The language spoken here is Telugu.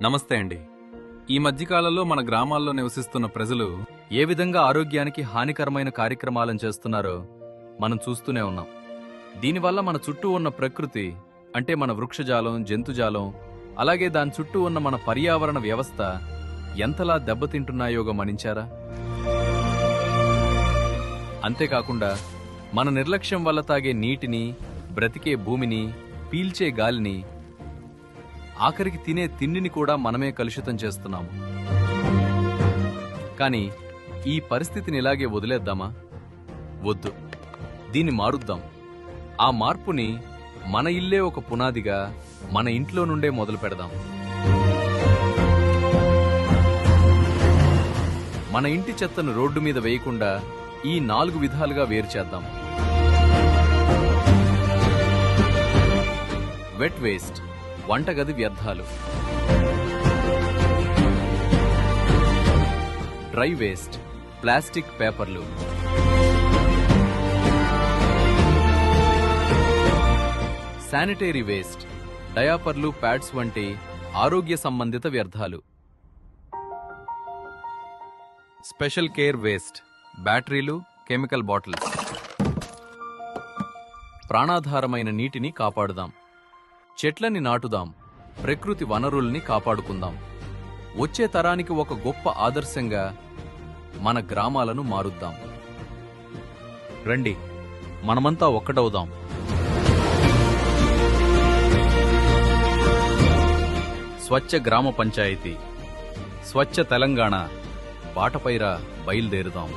నమస్తే అండి. ఈ మధ్యకాలంలో మన గ్రామాల్లో నివసిస్తున్న ప్రజలు ఏ విధంగా ఆరోగ్యానికి హానికరమైన కార్యక్రమాలను చేస్తున్నారో మనం చూస్తూనే ఉన్నాం. దీనివల్ల మన చుట్టూ ఉన్న ప్రకృతి అంటే మన వృక్షజాలం, జంతుజాలం, అలాగే దాని చుట్టూ ఉన్న మన పర్యావరణ వ్యవస్థ ఎంతలా దెబ్బతింటున్నాయో గమనించారా? అంతేకాకుండా మన నిర్లక్ష్యం వల్ల తాగే నీటిని, బ్రతికే భూమిని, పీల్చే గాలిని, ఆఖరికి తినే తిండిని కూడా మనమే కలుషితం చేస్తున్నాము. కానీ ఈ పరిస్థితిని ఇలాగే వదిలేద్దామా? వద్దు, దీన్ని మారుద్దాం. ఆ మార్పుని మన ఇల్లే ఒక పునాదిగా మన ఇంట్లో నుండే మొదలు పెడదాం. మన ఇంటి చెత్తను రోడ్డు మీద వేయకుండా ఈ 4 విధాలుగా వేరు చేద్దాం. వెట్ వేస్ట్, వంటగది వ్యర్థాలు. డ్రై వేస్ట్, ప్లాస్టిక్, పేపర్లు. శానిటరీ వేస్ట్, డయాపర్లు, ప్యాడ్స్ వంటి ఆరోగ్య సంబంధిత వ్యర్థాలు. స్పెషల్ కేర్ వేస్ట్, బ్యాటరీలు, కెమికల్ బాటిల్స్. ప్రాణాధారమైన నీటిని కాపాడుదాం. చెట్లని నాటుదాం. ప్రకృతి వనరుల్ని కాపాడుకుందాం. వచ్చే తరానికి ఒక గొప్ప ఆదర్శంగా మన గ్రామాలను మారుద్దాం. రండి, మనమంతా ఒక్కటవుదాం. స్వచ్ఛ గ్రామ పంచాయతీ, స్వచ్ఛ తెలంగాణ బాటపైరా బయలుదేరుదాం.